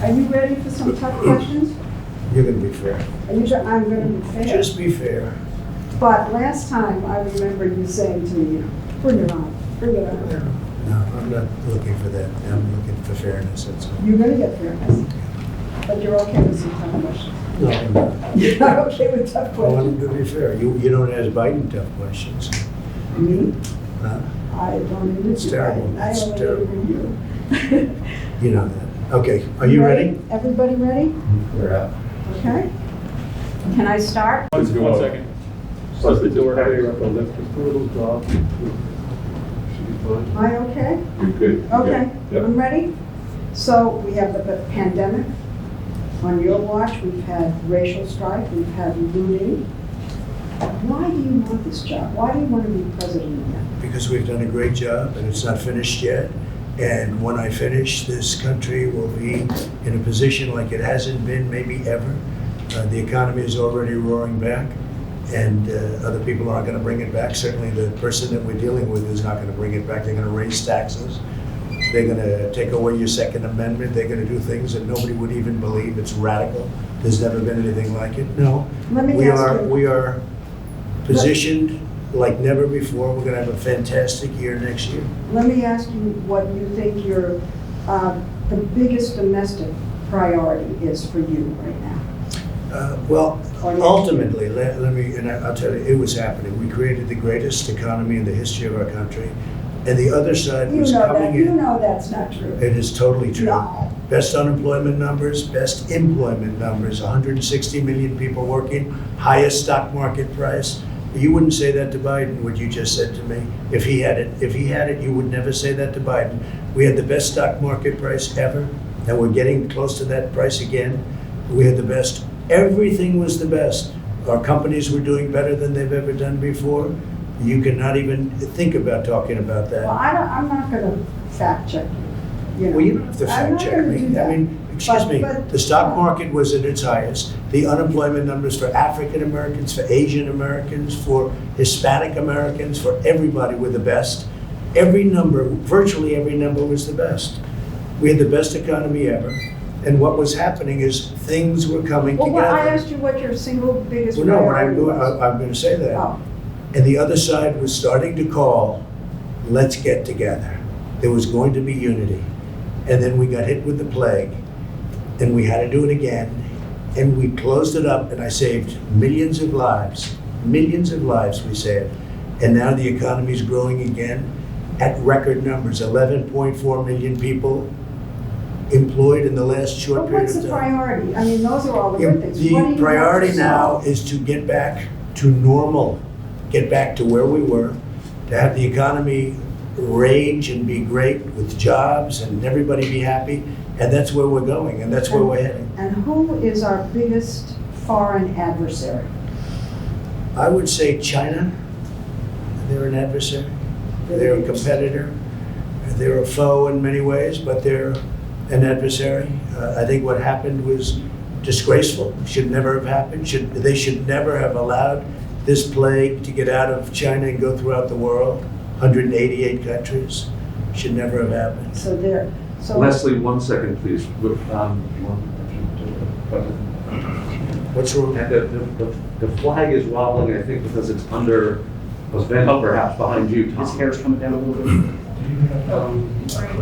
Are you ready for some tough questions? You're going to be fair. I'm going to be fair. Just be fair. But last time, I remember you saying to me, bring it on, bring it on. No, I'm not looking for that. I'm looking for fairness, that's all. You're going to get fairness. But you're okay with some tough questions. No, I'm not. You're not okay with tough I want questions. to be fair. You don't ask Biden tough questions. Me? Huh? I don't even. It's terrible. I It's only terrible. interview you. You know that. Okay, are you ready? Everybody ready? We're out. Okay. Can I start? Let's do 1 second. Close the door, hurry up, I'll lift just a little drop. Should be fine. Am I okay? You're good. Okay, Yep. I'm ready. So we have the pandemic. On your watch, we've had racial strife, we've had looting. Why do you want this job? Why do you want to be president again? Because we've done a great job and it's not finished yet. And when I finish, this country will be in a position like it hasn't been maybe ever. The economy is already roaring back, and other people aren't going to bring it back. Certainly the person that we're dealing with is not going to bring it back. They're going to raise taxes. They're going to take away your Second Amendment. They're going to do things that nobody would even believe. It's radical. There's never been anything like it. No, Let me we ask you. we are positioned like never before. We're going to have a fantastic year next year. Let me ask you what you think your the biggest domestic priority is for you right now. Well, Or next ultimately, let me, and I'll tell you, it was happening. We created the greatest economy in the history of our country, and the other side You was know coming that. You in. know that's not true. It is totally true. No. Best unemployment numbers, best employment numbers, 160 million people working, highest stock market price. You wouldn't say that to Biden, what you just said to me. If he had it, you would never say that to Biden. We had the best stock market price ever, and we're getting close to that price again. We had the best. Everything was the best. Our companies were doing better than they've ever done before. You cannot even think about talking about that. Well, I'm not going to fact check you. You know. Well, you don't have to I'm fact not check gonna me. do that. I mean, excuse me, But- the stock market was at its highest. The unemployment numbers for African Americans, for Asian Americans, for Hispanic Americans, for everybody were the best. Every number, virtually every number was the best. We had the best economy ever. And what was happening is things were coming Well, together. I asked you what your single biggest Well, no, what I'm priority going, was. I'm going to say that. Oh. And the other side was starting to call, let's get together. There was going to be unity. And then we got hit with the plague, and we had to do it again. And we closed it up, and I saved millions of lives we saved. And now the economy's growing again at record numbers, 11.4 million people employed in the last short But period what's of the time. priority? I mean, those are all the good things. What do you The want priority to now solve? is to get back to normal, get back to where we were, to have the economy rage and be great with jobs and everybody be happy. And that's where we're going, and that's where we're heading. And who is our biggest foreign adversary? I would say China. They're an adversary. They're a competitor. They're a foe in many ways, but they're an adversary. I think what happened was disgraceful. Should never have happened. They should never have allowed this plague to get out of China and go throughout the world. 188 countries. Should never have happened. So there. So Leslie, 1 second, please. What's wrong? And the flag is wobbling, I think, because it's under, was bent up perhaps behind you, Tom. His hair's coming down a little bit.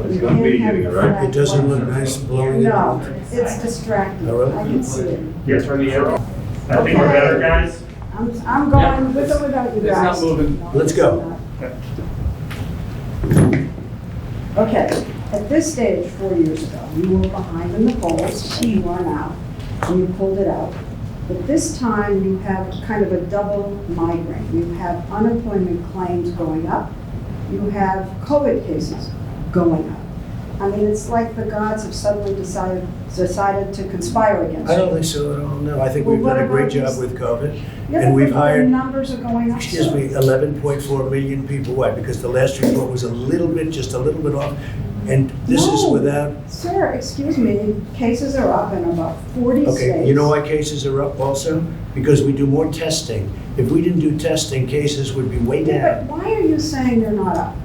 we can't have the flag It doesn't look flying. nice blowing. No, it's distracting. Oh, really? I can see it. Yes, turn the arrow. I think we're better, guys. I'm going with or without you It's guys. not moving. No, Let's it's go. not. Okay, at this stage, 4 years ago, you were behind in the polls, you are now, and you pulled it out. But this time, you have kind of a double migraine. You have unemployment claims going up, you have COVID cases going up. I mean, it's like the gods have suddenly decided to conspire against you. I don't think so at all, no. I think Well, we've what done a great about job these- with COVID. Yeah, And but we've the hired, numbers are going up. excuse so. me, 11.4 million people. Why? Because the last report was just a little bit off. And this is No. without, Sir, excuse me, cases are up in about 40 states. okay, you know why cases are up also? Because we do more testing. If we didn't do testing, cases would be way Yeah, down. but why are you saying they're not up?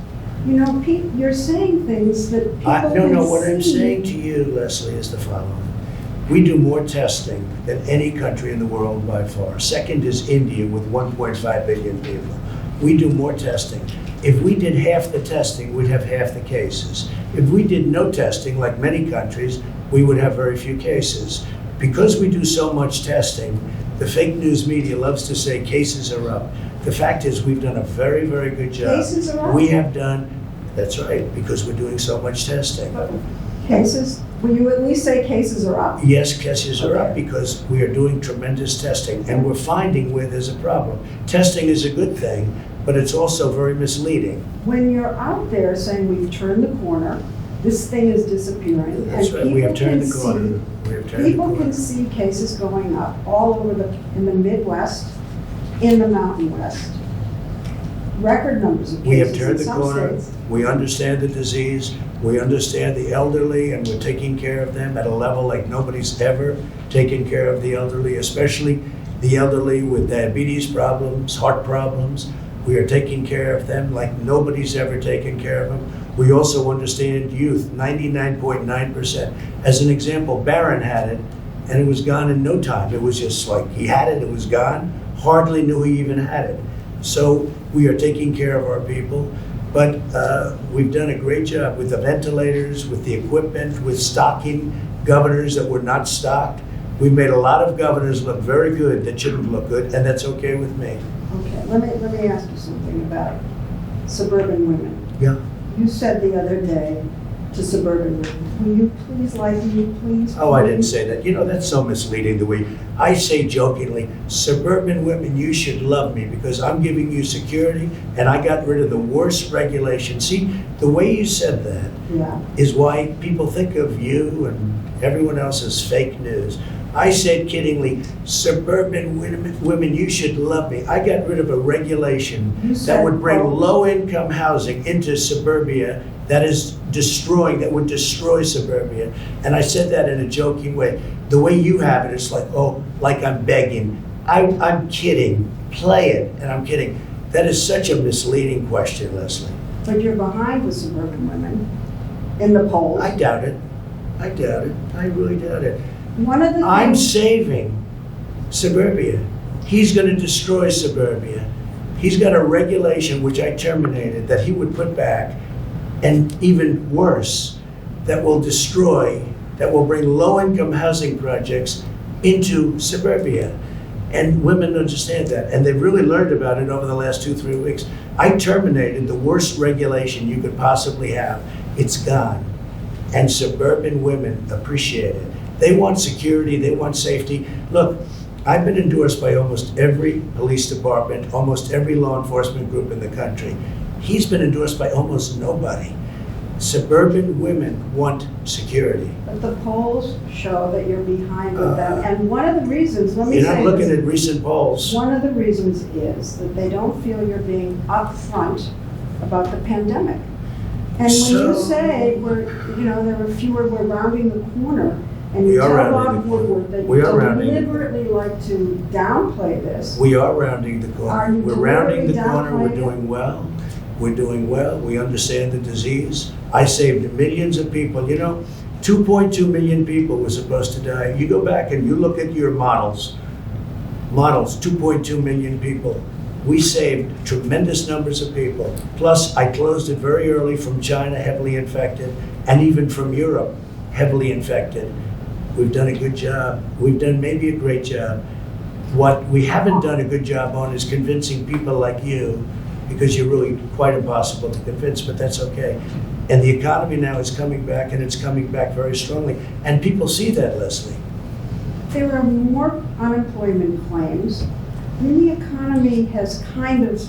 You know, Pete, you're saying things that people can see. No, what I'm saying to you, Leslie, is the following. We do more testing than any country in the world by far. Second is India with 1.5 billion people. We do more testing. If we did half the testing, we'd have half the cases. If we did no testing, like many countries, we would have very few cases. Because we do so much testing, the fake news media loves to say cases are up. The fact is, we've done a very, very good job. Cases are up? We have done, that's right, because we're doing so much testing. Cases, will you at least say cases are up? Yes, cases are up Okay. because we are doing tremendous testing, and we're finding where there's a problem. Testing is a good thing, but it's also very misleading. When you're out there saying we've turned the corner, this thing is disappearing. That's and right, we have people turned can the corner. see- We have turned the People corner. can see cases going up all over in the Midwest, in the Mountain West. Record numbers of We have cases turned in the some corner. states. We understand the disease. We understand the elderly, and we're taking care of them at a level like nobody's ever taken care of the elderly, especially the elderly with diabetes problems, heart problems. We are taking care of them like nobody's ever taken care of them. We also understand youth, 99.9%. As an example, Barron had it, and it was gone in no time. It was just like he had it, it was gone. Hardly knew he even had it. So we are taking care of our people. But we've done a great job with the ventilators, with the equipment, with stocking governors that were not stocked. We made a lot of governors look very good that shouldn't look good, and that's okay with me. Okay, let me ask you something about suburban women. Yeah. You said the other day to suburban women, will you please like me, please? Oh, I didn't say that. You know, that's so misleading the way I say jokingly, suburban women, you should love me because I'm giving you security and I got rid of the worst regulation. See, the way you said that Yeah. is why people think of you and everyone else as fake news. I said kiddingly, suburban women, you should love me. I got rid of a regulation You that said, would bring oh. low-income housing into suburbia that would destroy suburbia. And I said that in a joking way. The way you have it, it's like, oh, like I'm begging. I'm kidding. Play it, and I'm kidding. That is such a misleading question, Leslie. But you're behind with suburban women in the polls. I doubt it. I doubt it. I really doubt it. One of the I'm things, saving suburbia. He's going to destroy suburbia. He's got a regulation, which I terminated, that he would put back, and even worse, that will bring low-income housing projects into suburbia. And women understand that, and they've really learned about it over the last 2-3 weeks. I terminated the worst regulation you could possibly have. It's gone. And suburban women appreciate it. They want security, they want safety. Look, I've been endorsed by almost every police department, almost every law enforcement group in the country. He's been endorsed by almost nobody. Suburban women want security. but the polls show that you're behind with them. And one of the reasons, let me You're say not looking this, at recent polls. one of the reasons is that they don't feel you're being upfront about the pandemic. And when you So- say there are fewer, we're rounding the corner, and We you are tell rounding Bob the corner. Woodward that We you are rounding the corner. deliberately like to downplay this. We are rounding the corner. Are you We're rounding the deliberately corner, we're downplaying it? doing well. We're doing well, we understand the disease. I saved millions of people. 2.2 million people were supposed to die. You go back and you look at your models, 2.2 million people. We saved tremendous numbers of people. Plus, I closed it very early from China, heavily infected, and even from Europe, heavily infected. We've done a good job. We've done maybe a great job. What we haven't done a good job on is convincing people like you, because you're really quite impossible to convince, but that's okay. And the economy now is coming back, and it's coming back very strongly. And people see that, Leslie. There are more unemployment claims. And the economy has kind of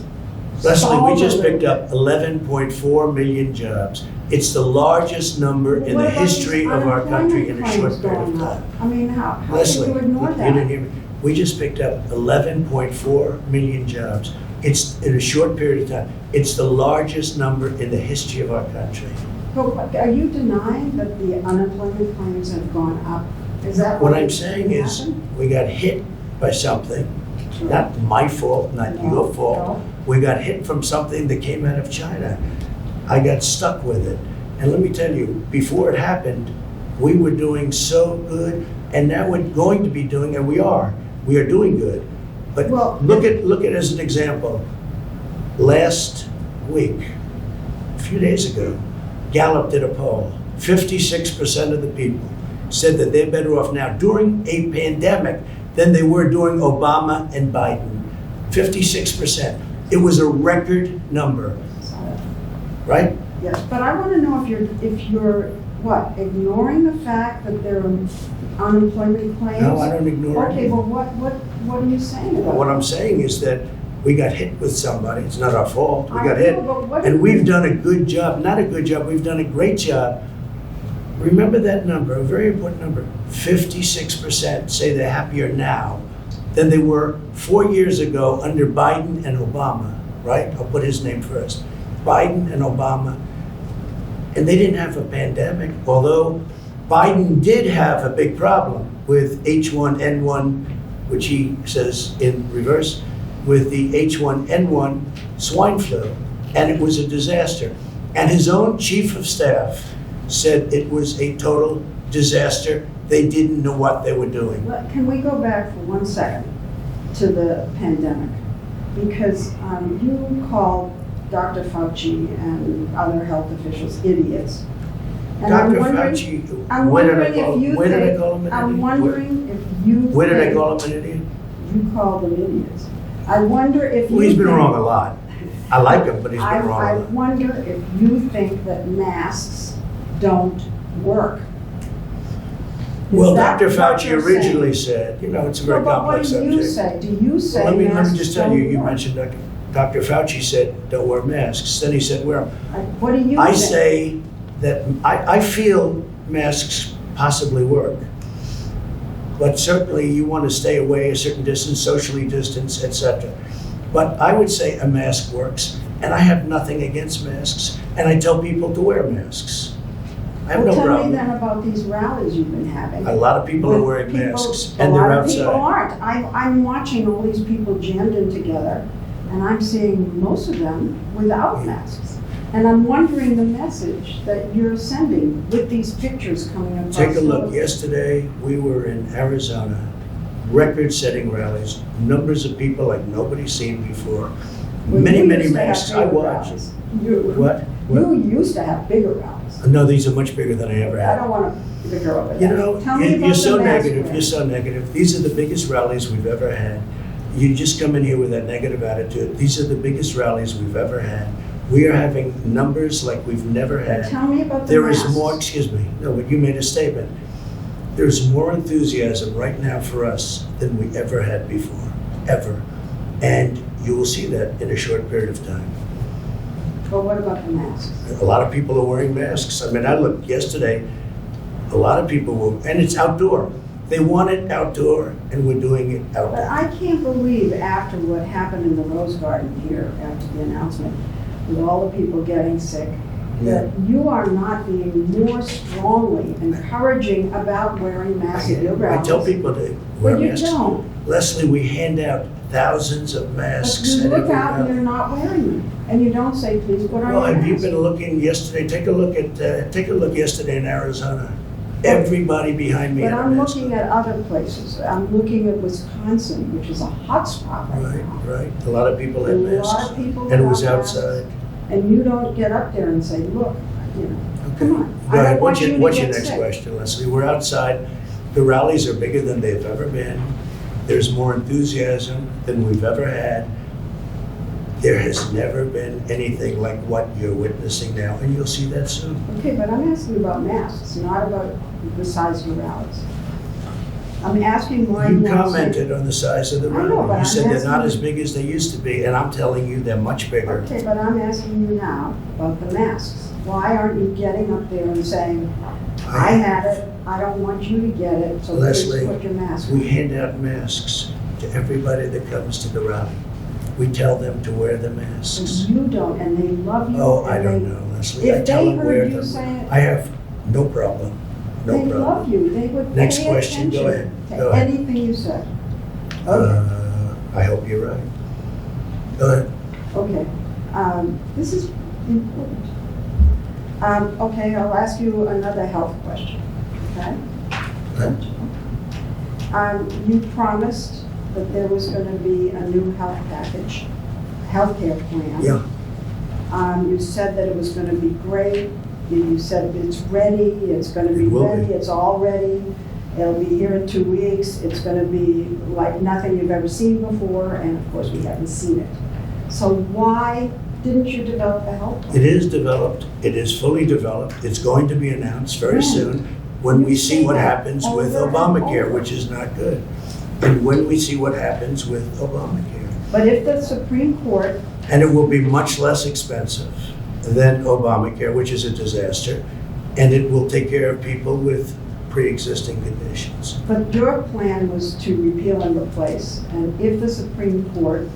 Leslie, we just stalled a picked little up 11.4 million jobs. It's the largest number in What the about history these of our country in a unemployment short period claims of going time. up? I mean, how can Leslie, you ignore you didn't that? hear me. We just picked up 11.4 million jobs. It's in a short period of time. It's the largest number in the history of our country. But are you denying that the unemployment claims have gone up? Is that What what I'm is saying going to is, happen? we got hit by something, not my fault, not No, your fault. no. We got hit from something that came out of China. I got stuck with it. And let me tell you, before it happened, we were doing so good, and now we're going to be doing, and we are doing good. But Well- look at as an example, last week, a few days ago, Gallup did a poll. 56% of the people said that they're better off now during a pandemic than they were during Obama and Biden. 56%. It was a record number, right? Yes, but I want to know if you're, what, ignoring the fact that there are unemployment claims? No, I don't ignore it. Okay, well, what are you saying about What it? I'm saying is that we got hit with somebody. It's not our fault. We got I hit. know, but what- And we've done a good job, not a good job, we've done a great job. Remember that number, a very important number. 56% say they're happier now than they were 4 years ago under Biden and Obama, right? I'll put his name first. Biden and Obama. And they didn't have a pandemic, although Biden did have a big problem with H1N1, which he says in reverse, with the H1N1 swine flu, and it was a disaster. And his own chief of staff said it was a total disaster. They didn't know what they were doing. Can we go back for 1 second to the pandemic? Because you called Dr. Fauci and other health officials idiots. And Dr. I'm wondering- Fauci, I'm where did I wondering call if you where did I think- call him an I'm idiot? wondering if you Where did I think- call him an idiot? You called them idiots. I wonder if you Well, he's been think- wrong a lot. I like him, but he's been wrong a I lot. wonder if you think that masks don't work. Is Well, that Dr. what Fauci you're originally saying? said, it's a very No, but complex what do you subject. say? Do you say Let me masks just tell you, don't you work? mentioned Dr. Fauci said, don't wear masks. Then he said, wear them. What do you I think? say that I feel masks possibly work. But certainly you want to stay away a certain distance, socially distance, etc. But I would say a mask works, and I have nothing against masks, and I tell people to wear masks. I have Well, no tell problem. me then about these rallies you've been having. A lot of people are With wearing people- masks, and they're A lot of people outside. aren't. I'm watching all these people jammed in together, and I'm seeing most of them without masks. And I'm wondering the message that you're sending with these pictures coming across. Take a look. the- Yesterday, we were in Arizona, record-setting rallies, numbers of people like nobody's seen before. Well, Many, you many used to have masks. I bigger watched. rallies. You What? You used to have bigger rallies. No, these are much bigger than I ever I had. don't want to bicker over that. You know, Tell me you're about so the mask negative, wearing. you're so negative. These are the biggest rallies we've ever had. You just come in here with that negative attitude. These are the biggest rallies we've ever had. We are having numbers like we've never had. Tell me about the There is masks. more, excuse me, no, but you made a statement. There's more enthusiasm right now for us than we ever had before, ever. And you will see that in a short period of time. But what about the masks? A lot of people are wearing masks. I mean, I looked yesterday, a lot of people were, and it's outdoor. They want it outdoor, and we're doing it But outdoor. I can't believe after what happened in the Rose Garden here, after the announcement, with all the people getting sick, that you are not being more strongly encouraging about wearing masks at your I rallies. tell people to wear But you masks. don't. Leslie, we hand out thousands of But masks you at look every out and rally. you're not wearing them, and you don't say, please put on Well, your have you mask. been looking yesterday? Take a look yesterday in Arizona. Everybody behind me But had a I'm mask looking on. at other places. I'm looking at Wisconsin, which is a hot spot right Right, now. right. A lot of people A had lot masks. of people And it was without masks. outside. And you don't get up there and say, look, you know, come on. Go I ahead. don't want you to What's your get next sick. question, Leslie? We're outside. The rallies are bigger than they've ever been. There's more enthusiasm than we've ever had. There has never been anything like what you're witnessing now, and you'll see that soon. Okay, but I'm asking about masks, not about the size of your rallies. I'm asking why You you want to commented on the size of the I know, rally. but You I'm said they're not asking- as big as they used to be, and I'm telling you they're much bigger. Okay, but I'm asking you now about the masks. Why aren't you getting up there and saying, I had it, I don't want you to get it, so please Leslie, put your mask on? we hand out masks to everybody that comes to the rally. We tell them to wear the masks. You don't, and they love you. Oh, I and don't they- know, Leslie. I If tell they them wear heard you them. say it, I have no problem. No they problem. love you. They would Next pay question, go attention ahead. Go to ahead. anything you said. Okay. I hope you're right. Go ahead. Okay, this is important. Okay, I'll ask you another health question, okay? You promised that there was going to be a new health package, healthcare plan. Yeah, You said that it was going to be great. You said it's ready, it's going to be It will be. ready, it's all ready. It'll be here in 2 weeks. It's going to be like nothing you've ever seen before, and of course, we haven't seen it. So why didn't you develop a health plan? it is developed, it is fully developed, it's going to be announced very When? soon when we see what happens with Over and Obamacare, over. which is not good. And when we see what happens with Obamacare. But if the Supreme Court, And it will be much less expensive than Obamacare, which is a disaster, and it will take care of people with pre-existing conditions. but your plan was to repeal and replace, and if the Supreme Court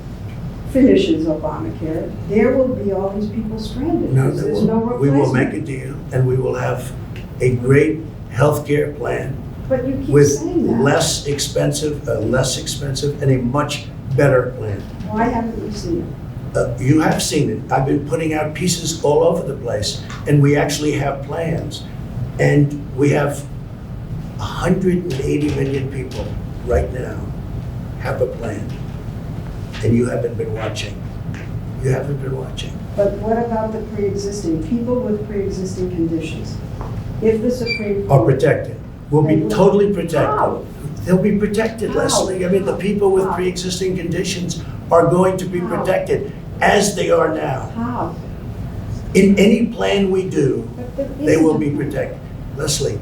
finishes Obamacare, there will be all these people stranded. No, because there there's no won't. We will make a replacement. deal, and we will have a great healthcare plan But you keep with saying that. less expensive, and a much better plan. Why haven't we seen it? You have seen it. I've been putting out pieces all over the place, and we actually have plans. And we have 180 million people right now have a plan. And you haven't been watching. You haven't been watching. But what about the pre-existing, people with pre-existing conditions? If the Supreme Are Court. protected. Will They be will- totally protected. How? They'll be protected, How? Leslie. I mean, the people with How? pre-existing conditions are going to be How? protected, as they are now. How? In any plan we do, But there they will isn't be a plan. protected. Leslie,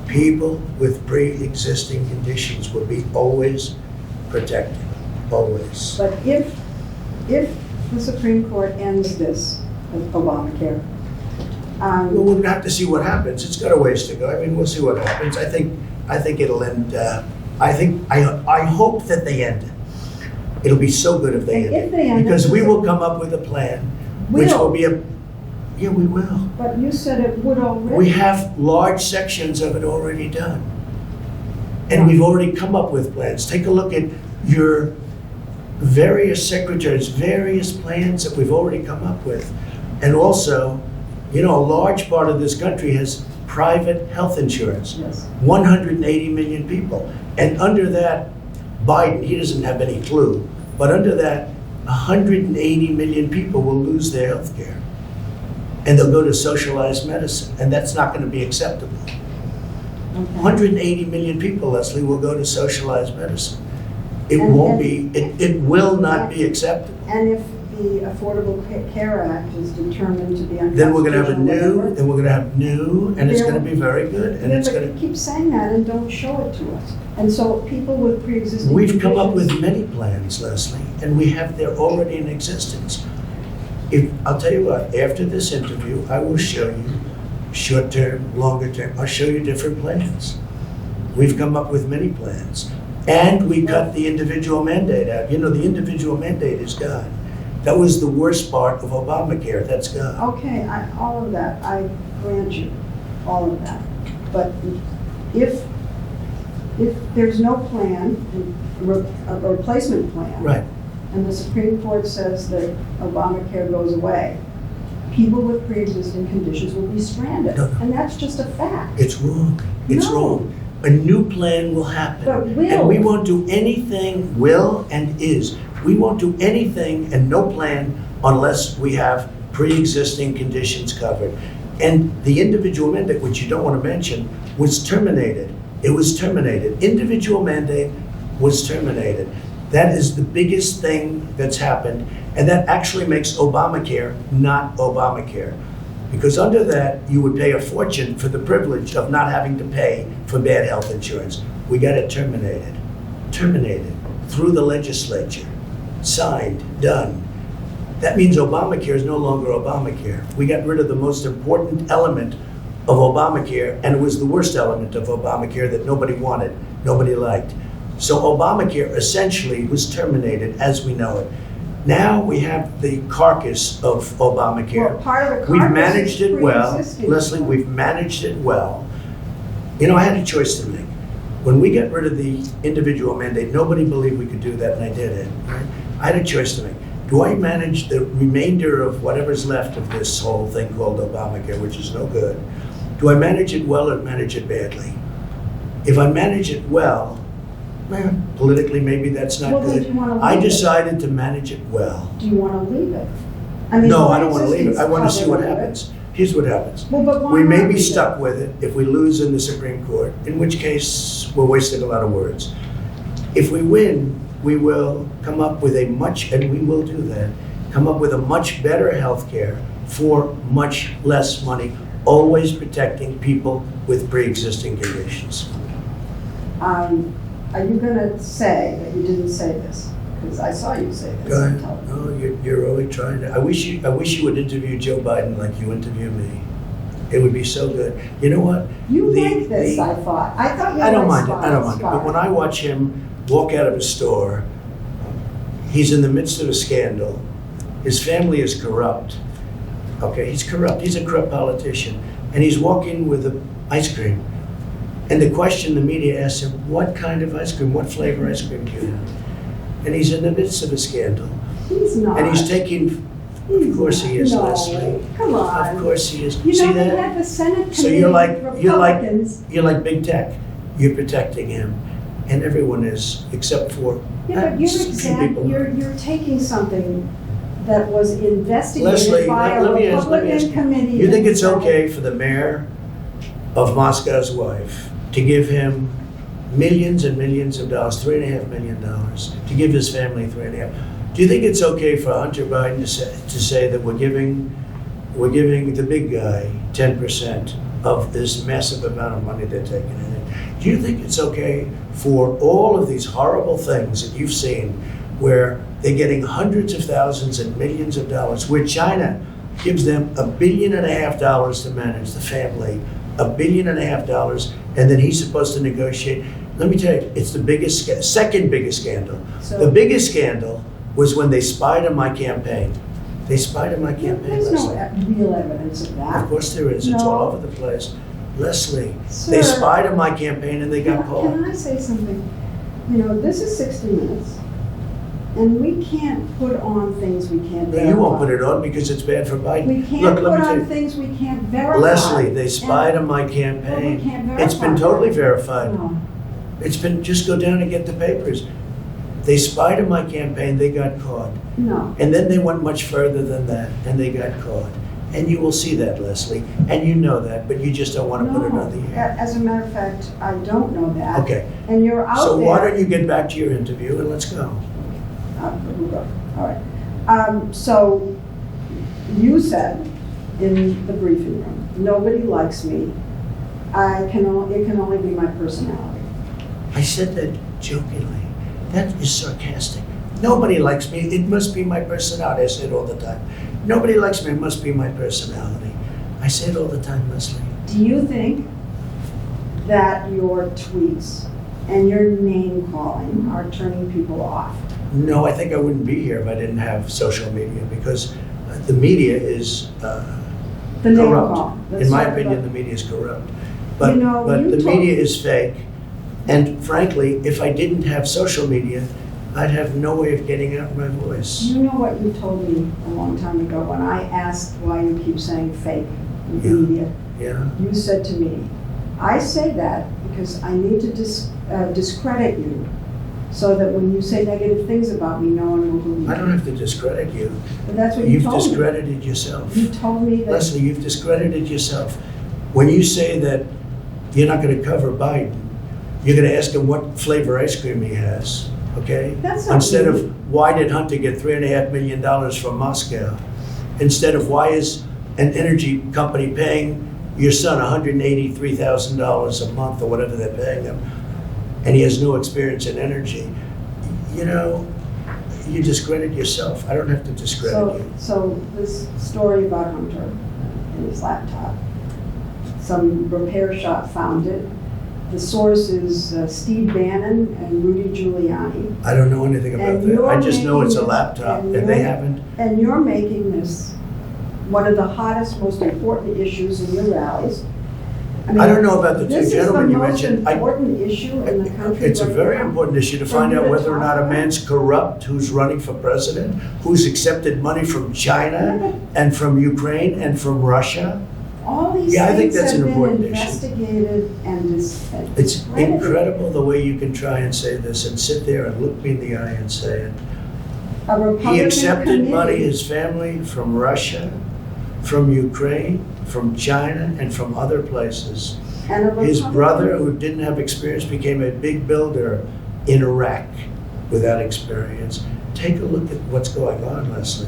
people with pre-existing conditions will be always protected, always. But if the Supreme Court ends this, Obamacare, Well, we're gonna have to see what happens. It's got a ways to go. I mean, we'll see what happens. I think it'll end, I hope that they end it. It'll be so good if they And end if it. they end it, Because we is will it- come up with a plan, which Will. will be yeah, we will. but you said it would already. We have large sections of it already done. And we've already come up with plans. Take a look at your various secretaries, various plans that we've already come up with. And also, a large part of this country has private health insurance. Yes. 180 million people. And under that, Biden, he doesn't have any clue, but under that, 180 million people will lose their health care. And they'll go to socialized medicine, and that's not going to be acceptable. Okay. 180 million people, Leslie, will go to socialized medicine. It And- won't and- be, it will not be acceptable. And if the Affordable Care Act is determined to be unconstitutional. Then we're going to have whatever, and it's going to be very good, and Yeah, it's but going you keep saying that and don't show it to us. And so people with pre-existing to, we've come up with conditions- many plans, Leslie, and they're already in existence. I'll tell you what, after this interview, I will show you short-term, longer-term, I'll show you different plans. We've come up with many plans. And we cut the individual mandate out. The individual mandate is gone. That was the worst part of Obamacare, that's gone. Okay, all of that, I grant you, all of that. But if there's no plan, a replacement plan. Right. And the Supreme Court says that Obamacare goes away, people with pre-existing conditions will be stranded. No. And that's just a fact. It's wrong. It's No. wrong. A new plan will happen. But will. And we won't do anything, will and is. We won't do anything and no plan unless we have pre-existing conditions covered. And the individual mandate, which you don't want to mention, was terminated. It was terminated. Individual mandate was terminated. That is the biggest thing that's happened. And that actually makes Obamacare not Obamacare. Because under that, you would pay a fortune for the privilege of not having to pay for bad health insurance. We got it terminated. Terminated through the legislature. Signed, done. That means Obamacare is no longer Obamacare. We got rid of the most important element of Obamacare, and it was the worst element of Obamacare that nobody wanted, nobody liked. So Obamacare essentially was terminated as we know it. Now we have the carcass of Obamacare. Well, part of the We've carcass managed is it well. pre-existing. Leslie, we've managed it well. I had a choice to make. When we got rid of the individual mandate, nobody believed we could do that, and I did it. Right? I had a choice to make. Do I manage the remainder of whatever's left of this whole thing called Obamacare, which is no good? Do I manage it well or manage it badly? If I manage it well, politically maybe that's not Well, then good. do you wanna I leave it? decided to manage it well. Do you want to leave it? I mean, No, the I don't want to leave it. I want to see what existing happens. Here's what happens. Well, but why We may not be leave it? stuck with it if we lose in the Supreme Court, in which case we're wasting a lot of words. If we win, we will come up with a much, and we will do that, come up with a much better health care for much less money, always protecting people with pre-existing conditions. Are you going to say that you didn't say this? Because I saw you say this. Go ahead. Tell me. No, you're really trying to. I wish you would interview Joe Biden like you interview me. It would be so good. You know what? You like this, I thought. I thought you I don't liked mind it. I don't mind it. But when I watch him walk out of a store, he's in the midst of a scandal. His family is corrupt. Okay, he's corrupt. He's a corrupt politician, and he's walking with ice cream. And the question the media asks him, "What kind of ice cream? What flavor ice cream do you have?" And he's in the midst of a scandal, He's not. and he's taking. Of course he is, No, Leslie. come on. Of course he is. You See know, they that? had the Senate So committee, you're like Republicans. big tech. You're protecting him, and everyone is except for Yeah, but some people. you're taking something that was investigated Leslie, by a let me ask Republican you. committee. You think in it's Senate. okay for the mayor of Moscow's wife to give him millions and millions of dollars, $3.5 million, to give his family $3.5? Do you think it's okay for Hunter Biden to say that we're giving the big guy 10% of this massive amount of money they're taking in? Do you think it's okay for all of these horrible things that you've seen where they're getting hundreds of thousands and millions of dollars, where China gives them $1.5 billion to manage the family, $1.5 billion, and then he's supposed to negotiate? Let me tell you, it's the second biggest scandal. So- The biggest scandal was when they spied on my campaign. They spied on my campaign. There's no Leslie. real evidence of that. Of course there is. It's No. all over the place. Leslie, Sir, they spied on my campaign and they got Can caught. I say something? You know, this is 60 Minutes, and we can't put on things we can't No, verify. you won't put it on because it's bad for Biden. We can't Look, put let me tell on you. things we can't verify. Leslie, they spied on my Well, we campaign. can't It's been verify. totally verified. No. It's been, just go down and get the papers. They spied on my campaign, they got caught. No. And then they went much further than that, and they got caught. And you will see that, Leslie, and you know that, but you just don't want to put it on the air. As a matter of fact, I don't know that. Okay, And you're out there. so why don't you get back to your interview and let's go. We'll go. All right. So you said in the briefing room, nobody likes me. It can only be my personality. I said that jokingly. That is sarcastic. Nobody likes me. It must be my personality. I say it all the time. Nobody likes me. It must be my personality. I say it all the time, Leslie. Do you think that your tweets and your name calling are turning people off? No, I think I wouldn't be here if I didn't have social media because the media is The name corrupt. call. In my opinion, the media is corrupt. But, You know, but you the told- media is fake. And frankly, if I didn't have social media, I'd have no way of getting out my voice. You know what you told me a long time ago when I asked why you keep saying fake Yeah. media? Yeah. You said to me, I say that because I need to discredit you so that when you say negative things about me, no one will believe I you. don't have to discredit you. But that's what you You've told me. discredited yourself. You told me that. Leslie, you've discredited yourself. When you say that you're not going to cover Biden, you're going to ask him what flavor ice cream he has, okay? That's not Instead me. of why did Hunter get $3.5 million from Moscow? Instead of why is an energy company paying your son $183,000 a month or whatever they're paying him, and he has no experience in energy. You know, you discredit yourself. I don't have to discredit you. So this story about Hunter and his laptop, some repair shop found it. The source is Steve Bannon and Rudy Giuliani. I don't know anything about And that. you're I just know it's a making- laptop, and and they you're- haven't. And you're making this one of the hottest, most important issues in your rallies. I don't know about the two gentlemen you This is mentioned. the most important issue in the country It's a right very now. important issue to For find you out to whether or talk not a about. man's corrupt who's running for president, who's accepted money from China and from Ukraine and from Russia. All these Yeah, I think things that's have an been important issue. investigated and discredited. It's incredible the way you can try and say this and sit there and look me in the eye and say it. A Republican He accepted money, committee- his family, from Russia, from Ukraine, from China, and from other places. and a His Republican- brother, who didn't have experience, became a big builder in Iraq without experience. Take a look at what's going on, Leslie,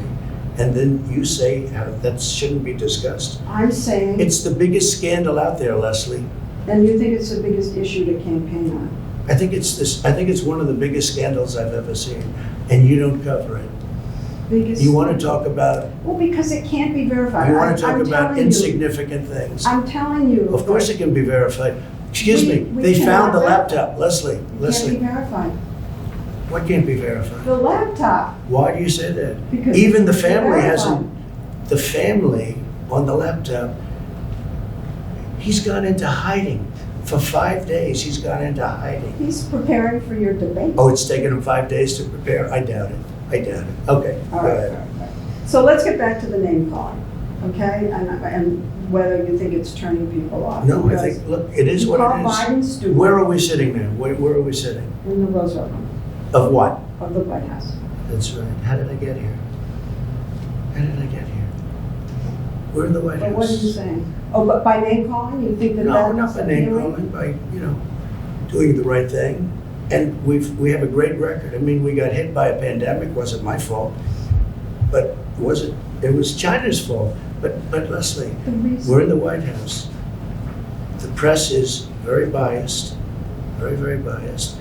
and then you say that shouldn't be discussed. I'm saying, It's the biggest scandal out there, Leslie. and you think it's the biggest issue to campaign on. I think it's one of the biggest scandals I've ever seen, and you don't cover it. Biggest. You want to talk about, Well, because it can't be verified. you want to talk I'm about telling you. insignificant things. I'm telling you. Of course it can be verified. Excuse me, We they found cannot the verify. laptop. Leslie, It can't be Leslie, verified. what can't be verified? The laptop, Why do you say that? because. Even the it's family verified. hasn't, the family on the laptop, he's gone into hiding. For 5 days, he's gone into hiding. He's preparing for your debate. Oh, it's taken him 5 days to prepare? I doubt it. I doubt it. Okay, go All right, ahead. all right. So let's get back to the name calling, okay? And whether you think it's turning people off. No, I Because think, look, it is you what call it is. Biden stupid Where are we sitting now? Where are we sitting? in the Roosevelt Room Of what? of the White House. That's right. How did I get here? How did I get here? We're in the White House. But what are you saying? Oh, but by name calling, you think that No, that's not by name appealing? calling, by, doing the right thing. And we have a great record. I mean, we got hit by a pandemic, wasn't my fault. But it was China's fault. But Leslie, The reason- we're in the White House. The press is very biased, very, very biased.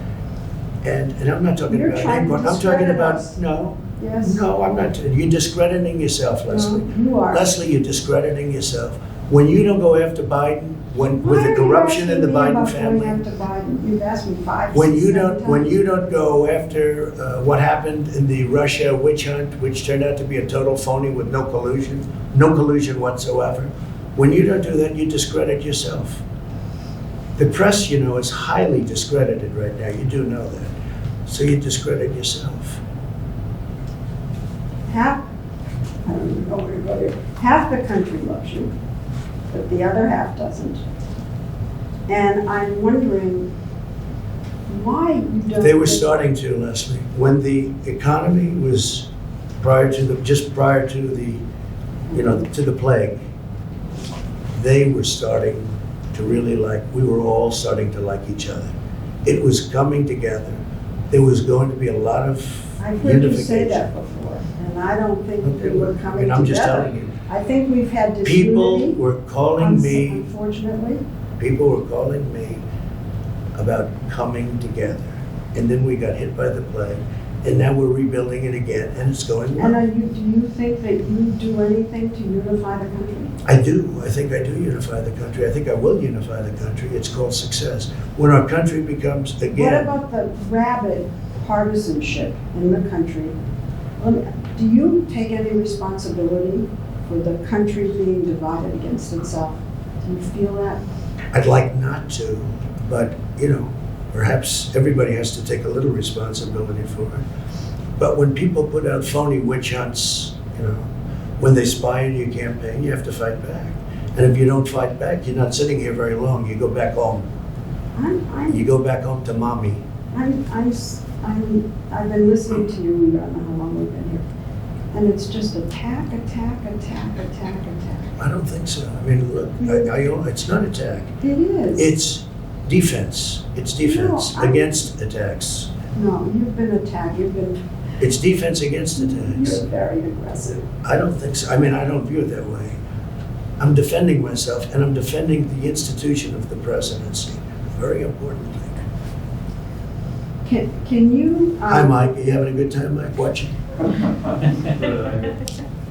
And I'm not talking You're about trying name to calling. I'm talking discredit about, us. no, Yes. no, I'm not. You're discrediting yourself, Leslie. No, you are. Leslie, you're discrediting yourself. When you don't go after Biden, with the corruption in the Biden family, Why are you asking me about going after Biden? You've asked me five, when six, you seven don't, when times. you don't go after what happened in the Russia witch hunt, which turned out to be a total phony with no collusion whatsoever, when you don't do that, you discredit yourself. The press, is highly discredited right now. You do know that. So you discredit yourself. I don't even know where to go here. Half the country loves you, but the other half doesn't. And I'm wondering why you don't. They were think- starting to, Leslie, when the economy was just prior to the plague, they were starting to really we were all starting to like each other. It was coming together. There was going to be a lot of I've heard you say unification. that before, and I don't think Okay, we were well, coming I'm just together. telling you. I think we've had People disunity. were calling me, Unfortunately. people were calling me about coming together. And then we got hit by the plague, and now we're rebuilding it again, and it's going well. And do you think that you do anything to unify the country? I do. I think I do unify the country. I think I will unify the country. It's called success. When our country becomes, What again, about the rabid partisanship in the country? Do you take any responsibility for the country being divided against itself? Do you feel that? I'd like not to, but, perhaps everybody has to take a little responsibility for it. But when people put out phony witch hunts, when they spy on your campaign, you have to fight back. And if you don't fight back, you're not sitting here very long. You go back home. You go back home to mommy. I've been listening to you, I don't know how long we've been here, and it's just attack. I don't think so. I mean, look, it's not attack. It is. It's defense. It's defense No, I- against attacks. No, you've been attacked, It's defense against attacks. you're very aggressive. I don't think so. I mean, I don't view it that way. I'm defending myself, and I'm defending the institution of the presidency. Very important thing. Can you? Hi, Mike. Are you having a good time, Mike, watching?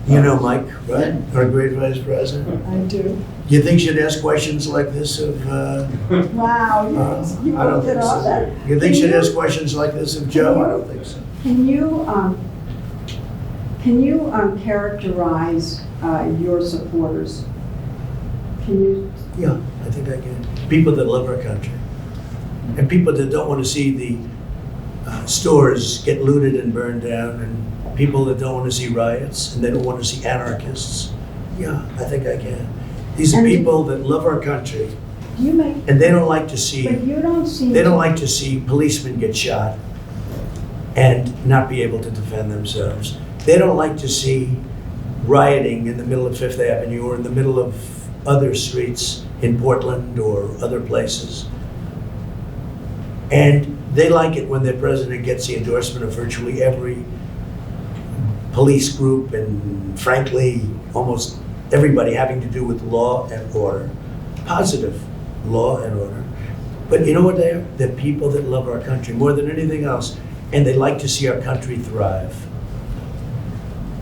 You know Mike, right? Our great vice president. I do. You think she'd ask questions like this of, Wow, you I don't pulled it think off so. that. You think Can she'd you- ask questions like this of Joe? I don't think so. Can you characterize your supporters? Can you? Yeah, I think I can. People that love our country. And people that don't want to see the stores get looted and burned down, and people that don't want to see riots, and they don't want to see anarchists. Yeah, I think I can. These are And people that love our country, Do you make, and they don't like to see, but you don't seem. they don't to- like to see policemen get shot and not be able to defend themselves. They don't like to see rioting in the middle of Fifth Avenue or in the middle of other streets in Portland or other places. And they like it when their president gets the endorsement of virtually every police group and frankly, almost everybody having to do with law and order. Positive law and order. But you know what they are? They're people that love our country more than anything else, and they like to see our country thrive.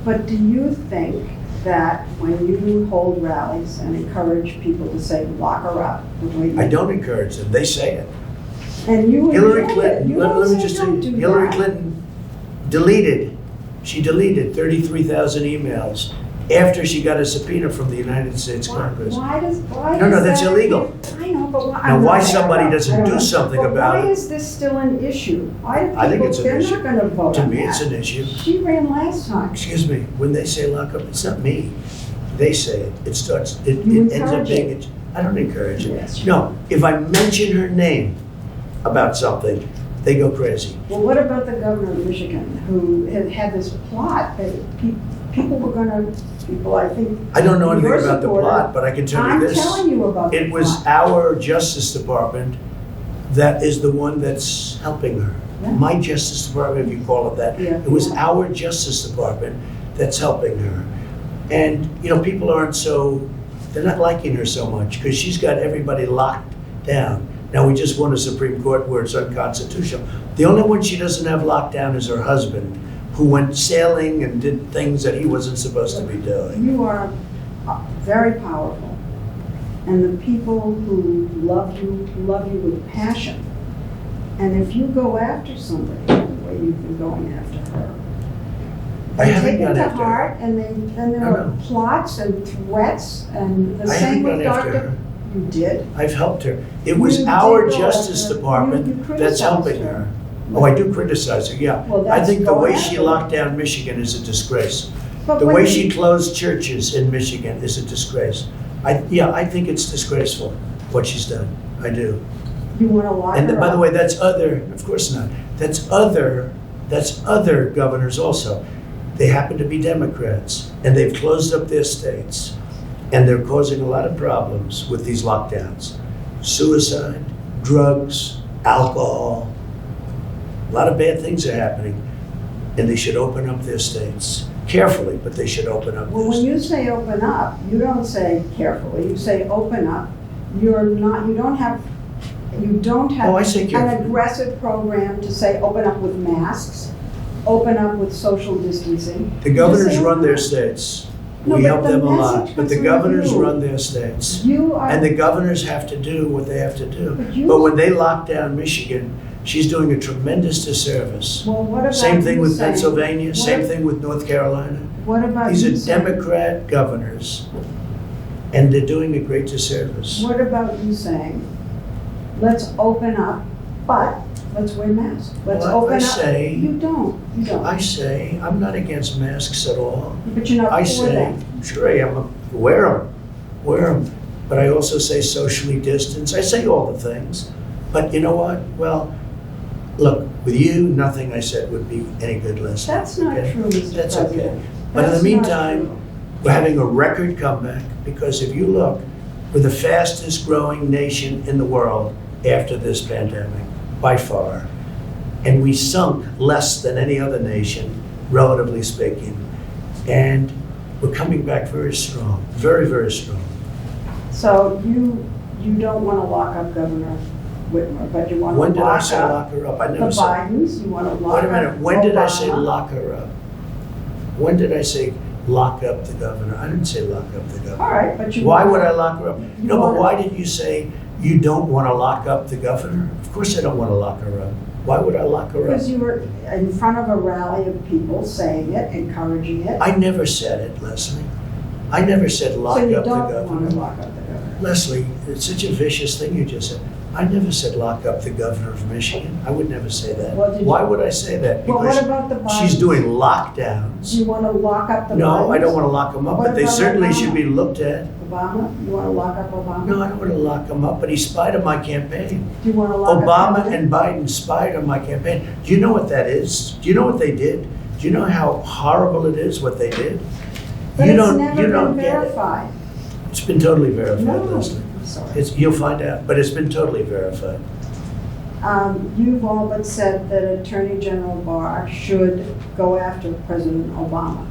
But do you think that when you hold rallies and encourage people to say, lock her up, the way you I don't encourage them, they say it. And you Hillary enjoy it. Clinton, You let don't me say just tell don't you, do Hillary that. Clinton she deleted 33,000 emails after she got a subpoena from the United States Congress. Why No, does that's that- illegal. I know, but why? Now, I'm why not there, somebody I don't doesn't do know. something But about why it? is this still an issue? Why do I think people, it's an they're issue. not gonna vote To on me, that. it's an issue. She ran last time. Excuse me, when they say lock up, it's not me. They say it. It starts, it You ends up encourage being, it. I don't encourage Yes. it. No, if I mention her name about something, they go crazy. Well, what about the governor of Michigan, who had this plot that people were gonna, I think. I don't know anything your about the supporter- plot, but I can tell you I'm this. telling you about the It was plot. our Justice Department that is the one that's helping her. Yeah. My Justice Department, if you call it that. Yeah. It was our Justice Department that's helping her. And, you know, people aren't they're not liking her so much because she's got everybody locked down. Now, we just won a Supreme Court where it's unconstitutional. The only one she doesn't have locked down is her husband, who went sailing and did things that he wasn't supposed to be doing. You are very powerful, and the people who love you with passion. And if you go after somebody the way you've been going after her, I they haven't take it gone to after her. heart, and then there I are know. plots and threats, and the I same haven't with gone after Dr. her. You did? I've helped her. It was You our did go Justice after her. You Department that's criticized helping her. her. Oh, I do criticize her, yeah. Well, I that's think the go way after she her. locked down Michigan is a disgrace. But The when way you- she closed churches in Michigan is a disgrace. I think it's disgraceful, what she's done. I do. You want to lock And her by the up. way, that's other, of course not. That's other governors also. They happen to be Democrats, and they've closed up their states, and they're causing a lot of problems with these lockdowns. Suicide, drugs, alcohol, a lot of bad things are happening, and they should open up their states. Carefully, but they should open up Well, their when states. you say open up, you don't say carefully, you say open up. You don't have Oh, I say an carefully. aggressive program to say open up with masks, open up with social distancing. The governors Just say run open their up. states. No, We but help the them a lot, message but the comes from governors you. run their states. You are. And the governors have to do what they have to do. But you- But when they lock down Michigan, she's doing a tremendous disservice. Well, what about Same thing you with saying- Pennsylvania, what- same thing with North Carolina. What about These you are saying- Democrat governors, and they're doing a great disservice. What about you saying, let's open up, but let's wear masks. Let's Well, I open up. say- You don't. I say, I'm not against masks at all. But you're not I for say, them. sure I am, wear them. But I also say socially distance. I say all the things. But you know what? Well, look, with you, nothing I said would be any good lesson. That's not okay? true, Mr. That's President. okay. But in the That's not meantime, true. we're having a record comeback because if you look, we're the fastest growing nation in the world after this pandemic, by far. And we sunk less than any other nation, relatively speaking. And we're coming back very strong, very, very strong. So you don't want to lock up Governor Whitmer, but you want to When did I lock say up lock her up? I the never said. Bidens, you want to lock Wait up a minute, when did I say Obama. lock her up? When did I say lock up the governor? I didn't say lock up the governor. All right, but you. Why want- would I lock her up? You No, but want- why did you say you don't want to lock up the governor? Of course I don't want to lock her up. Why would I lock her up? Because you were in front of a rally of people saying it, encouraging it. I never said it, Leslie. I never said lock So you up the don't want to governor. lock up the governor. Leslie, it's such a vicious thing you just said. I never said lock up the governor of Michigan. I would never say that. Well, did you- Why would I say that? Well, what Because about the Bidens? she's doing Do lockdowns. you want to lock up the Bidens? No, I don't want to lock them up, What but they about certainly Obama? should be looked at. Obama? You want to lock up Obama? No, I don't want to lock them up, but he spied on my campaign. Do you want to lock up Obama Kennedy? and Biden spied on my campaign. Do you know what that is? Do you know what they did? Do you know how horrible it is what they did? But You it's don't- never you been don't get it. verified. It's been totally verified, No, Leslie. I'm sorry. You'll find out, but it's been totally verified. You've all but said that Attorney General Barr should go after President Obama.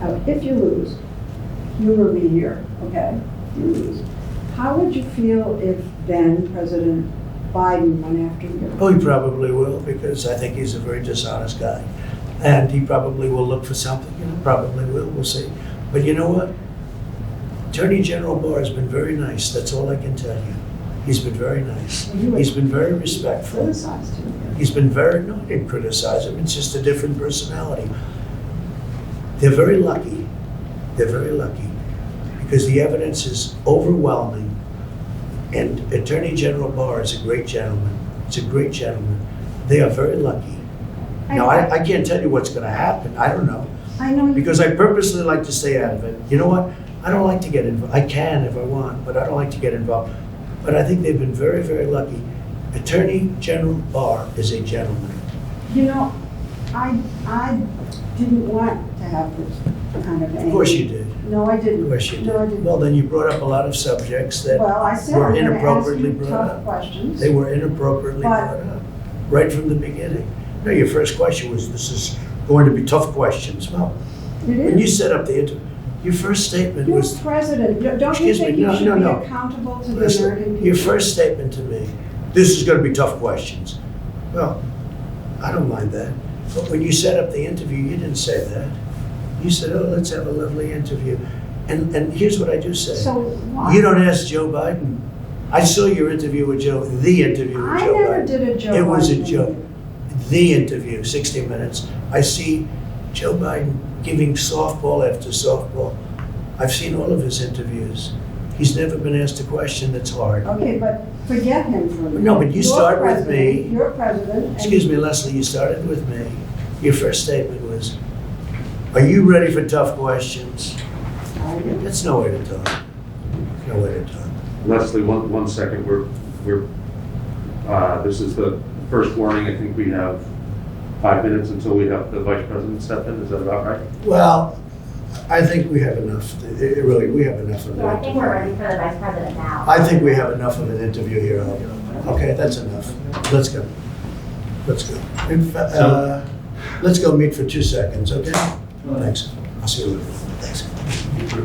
Now, if you lose, humor me here, okay? If you lose, how would you feel if then President Biden went after you? Oh, he probably will, because I think he's a very dishonest guy. And he probably will look for something, probably will, we'll see. But you know what? Attorney General Barr has been very nice, that's all I can tell you. He's been very nice. He's been very respectful. Criticized him. He's been very, no, I didn't criticize him, it's just a different personality. They're very lucky, because the evidence is overwhelming. And Attorney General Barr is a great gentleman. It's a great gentleman. They are very lucky. Now, I can't tell you what's gonna happen, I don't know, I know. because I purposely like to stay out of it. You know what? I don't like to get involved. I can if I want, but I don't like to get involved. But I think they've been very, very lucky. Attorney General Barr is a gentleman. You know, I didn't want to have this kind of anger. Of course you did. No, I didn't. Of course you did. No, I didn't. Well, then you brought up a lot of subjects that Well, I said were I'm going to ask inappropriately you brought tough up. questions. They were inappropriately But- brought up, right from the beginning. No, your first question was, this is going to be tough questions. Well, It when you is. set up the interview, your first statement You're was, president. Don't you Excuse me, think you no, should no, be no. accountable to the listen, American people? your first statement to me, this is going to be tough questions. Well, I don't mind that. But when you set up the interview, you didn't say that. You said, oh, let's have a lovely interview. And here's what I do say. So why? You don't ask Joe Biden. I saw your interview with Joe, the interview with I Joe never Biden. did a Joe It was a Biden joke. interview. The interview, 60 Minutes. I see Joe Biden giving softball after softball. I've seen all of his interviews. He's never been asked a question that's hard. Okay, but forget him for a minute. No, but you You're start with president. me. You're president. and- Excuse me, Leslie, you started with me. Your first statement was, are you ready for tough questions? I did. That's no way to talk. No way to talk. Leslie, one second, this is the first warning, I think we have 5 minutes until we have the vice president step in, is that about right? Well, I think we have enough, really, we have enough of So I that. think we're ready for the vice president now. I think we have enough of an interview here. Okay, that's enough. Let's go. Let's go. Let's go meet for 2 seconds, okay? Thanks. I'll see you later. Thanks.